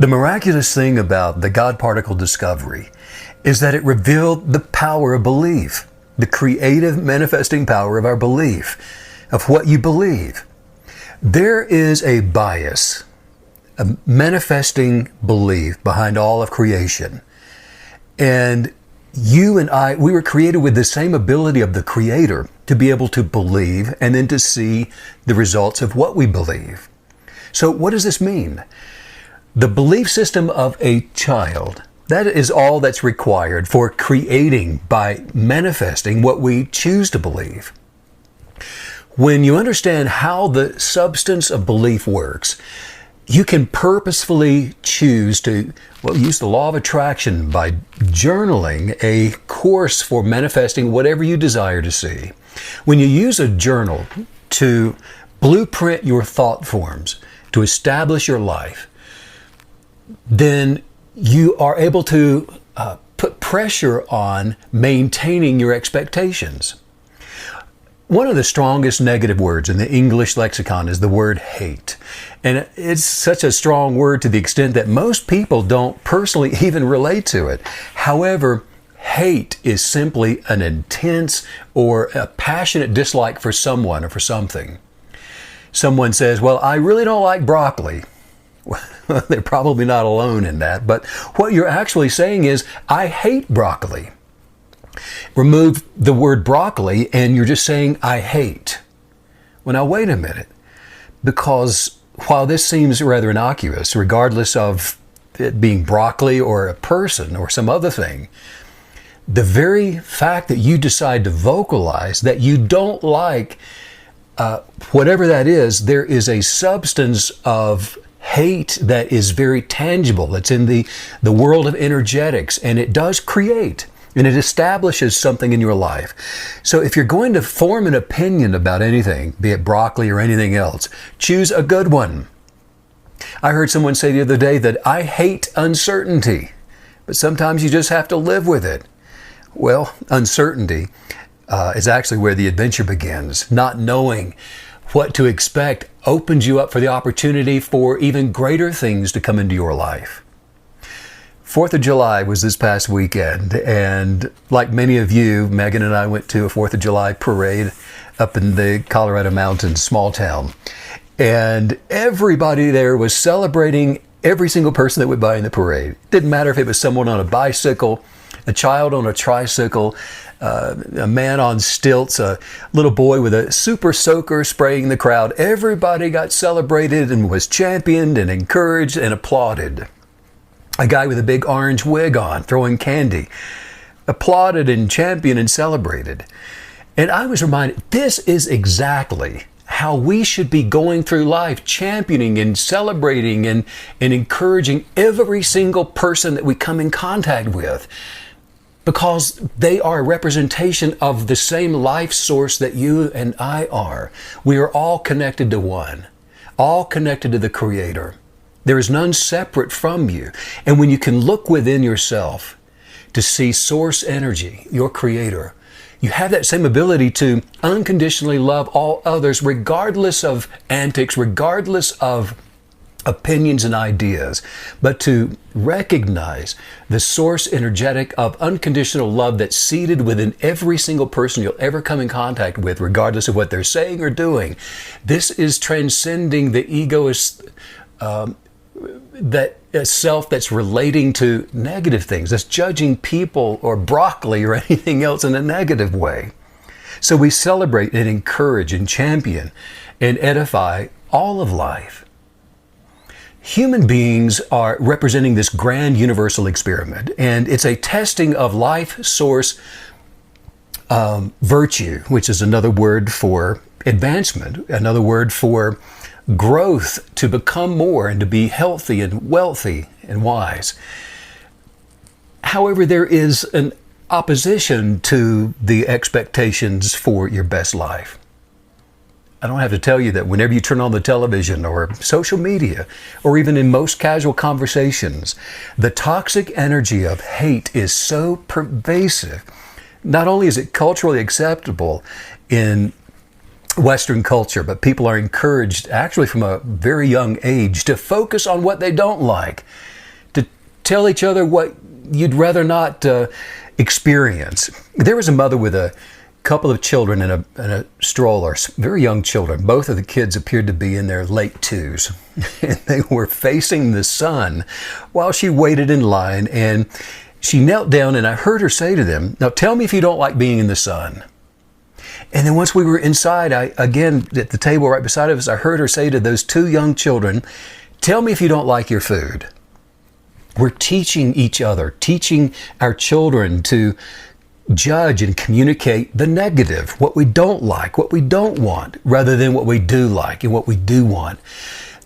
The miraculous thing about the God particle discovery is that it revealed the power of belief, the creative manifesting power of our belief, of what you believe. There is a bias, a manifesting belief behind all of creation. And you and I, we were created with the same ability of the Creator to be able to believe and then to see the results of what we believe. So what does this mean? The belief system of a child, that is all that's required for creating by manifesting what we choose to believe. When you understand how the substance of belief works, you can purposefully choose to use the law of attraction by journaling a course for manifesting whatever you desire to see. When you use a journal to blueprint your thought forms, to establish your life, then you are able to put pressure on maintaining your expectations. One of the strongest negative words in the English lexicon is the word hate. And it's such a strong word to the extent that most people don't personally even relate to it. However, hate is simply an intense or a passionate dislike for someone or for something. Someone says, well, I really don't like broccoli. Well, they're probably not alone in that. But what you're actually saying is, I hate broccoli. Remove the word broccoli and you're just saying, I hate. Well, now wait a minute. Because while this seems rather innocuous, regardless of it being broccoli or a person or some other thing, the very fact that you decide to vocalize that you don't like whatever that is, there is a substance of hate that is very tangible. It's in the world of energetics, and it does create, and it establishes something in your life. So if you're going to form an opinion about anything, be it broccoli or anything else, choose a good one. I heard someone say the other day that I hate uncertainty, but sometimes you just have to live with it. Well, uncertainty is actually where the adventure begins. Not knowing what to expect opens you up for the opportunity for even greater things to come into your life. 4th of July was this past weekend, and like many of you, Megan and I went to a 4th of July parade up in the Colorado mountains, small town. And everybody there was celebrating every single person that went by in the parade. Didn't matter if it was someone on a bicycle, a child on a tricycle, a man on stilts, a little boy with a super soaker spraying the crowd. Everybody got celebrated and was championed and encouraged and applauded. A guy with a big orange wig on, throwing candy, applauded and championed and celebrated. And I was reminded, this is exactly how we should be going through life, championing and celebrating and encouraging every single person that we come in contact with, because they are a representation of the same life source that you and I are. We are all connected to one, all connected to the Creator. There is none separate from you. And when you can look within yourself to see source energy, your Creator, you have that same ability to unconditionally love all others, regardless of antics, regardless of opinions and ideas, but to recognize the source energetic of unconditional love that's seated within every single person you'll ever come in contact with, regardless of what they're saying or doing. This is transcending the egoist, that self that's relating to negative things, that's judging people or broccoli or anything else in a negative way. So we celebrate and encourage and champion and edify all of life. Human beings are representing this grand universal experiment, and it's a testing of life source virtue, which is another word for advancement, another word for growth, to become more and to be healthy and wealthy and wise. However, there is an opposition to the expectations for your best life. I don't have to tell you that whenever you turn on the television or social media, or even in most casual conversations, the toxic energy of hate is so pervasive. Not only is it culturally acceptable in Western culture, but people are encouraged, actually from a very young age, to focus on what they don't like, to tell each other what you'd rather not experience. There was a mother with a couple of children in a stroller, very young children. Both of the kids appeared to be in their late 2s. And they were facing the sun while she waited in line. And she knelt down, and I heard her say to them, "Now tell me if you don't like being in the sun." And then once we were inside, again, at the table right beside us, I heard her say to those 2 young children, "Tell me if you don't like your food." We're teaching each other, teaching our children to judge and communicate the negative, what we don't like, what we don't want, rather than what we do like and what we do want.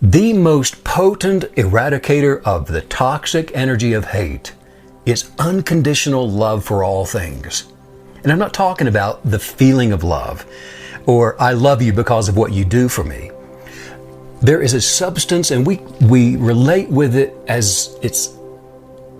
The most potent eradicator of the toxic energy of hate is unconditional love for all things. And I'm not talking about the feeling of love or "I love you because of what you do for me." There is a substance, and we relate with it as it's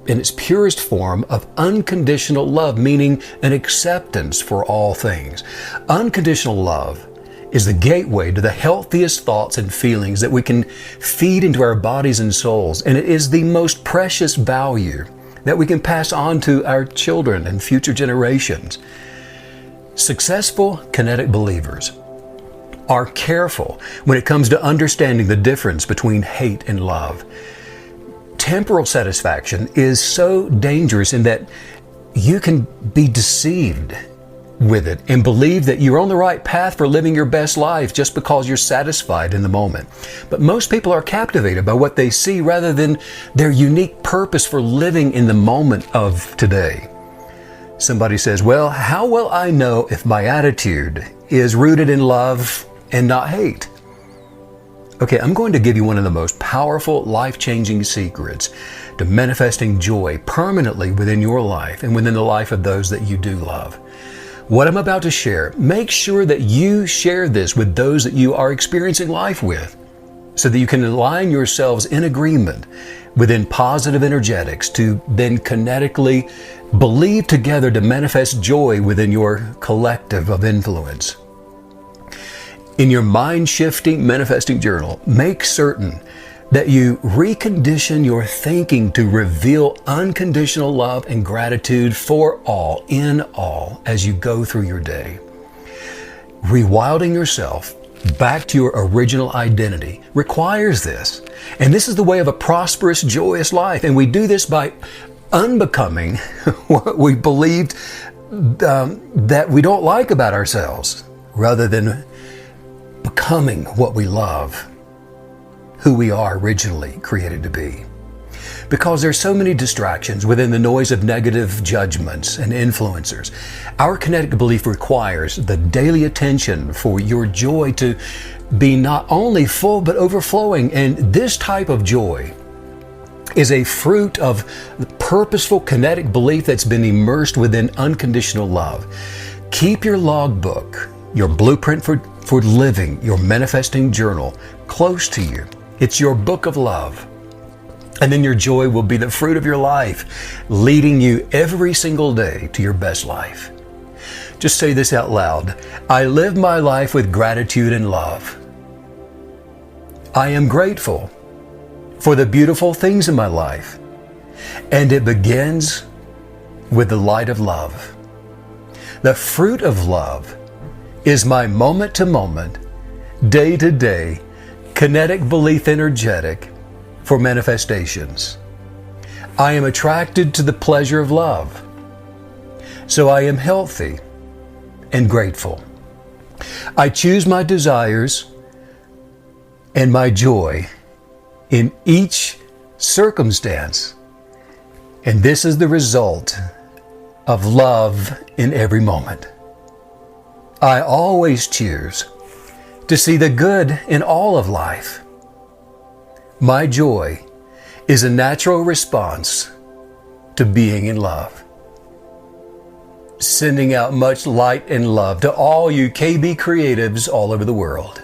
in its purest form of unconditional love, meaning an acceptance for all things. Unconditional love is the gateway to the healthiest thoughts and feelings that we can feed into our bodies and souls, and it is the most precious value that we can pass on to our children and future generations. Successful kinetic believers are careful when it comes to understanding the difference between hate and love. Temporal satisfaction is so dangerous in that you can be deceived with it and believe that you're on the right path for living your best life just because you're satisfied in the moment. But most people are captivated by what they see rather than their unique purpose for living in the moment of today. Somebody says, "Well, how will I know if my attitude is rooted in love and not hate?" Okay, I'm going to give you one of the most powerful, life-changing secrets to manifesting joy permanently within your life and within the life of those that you do love. What I'm about to share, make sure that you share this with those that you are experiencing life with, so that you can align yourselves in agreement within positive energetics to then kinetically believe together to manifest joy within your collective of influence. In your mind-shifting manifesting journal, make certain that you recondition your thinking to reveal unconditional love and gratitude for all, in all, as you go through your day. Rewilding yourself back to your original identity requires this. And this is the way of a prosperous, joyous life. And we do this by unbecoming what we believed that we don't like about ourselves, rather than becoming what we love, who we are originally created to be. Because there's so many distractions within the noise of negative judgments and influencers, our kinetic belief requires the daily attention for your joy to be not only full but overflowing. And this type of joy is a fruit of the purposeful kinetic belief that's been immersed within unconditional love. Keep your logbook, your blueprint for living, your manifesting journal close to you. It's your book of love. And then your joy will be the fruit of your life, leading you every single day to your best life. Just say this out loud. I live my life with gratitude and love. I am grateful for the beautiful things in my life. And it begins with the light of love. The fruit of love is my moment-to-moment, day-to-day, kinetic belief energetic for manifestations. I am attracted to the pleasure of love, so I am healthy and grateful. I choose my desires and my joy in each circumstance, and this is the result of love in every moment. I always choose to see the good in all of life. My joy is a natural response to being in love. Sending out much light and love to all you KB creatives all over the world.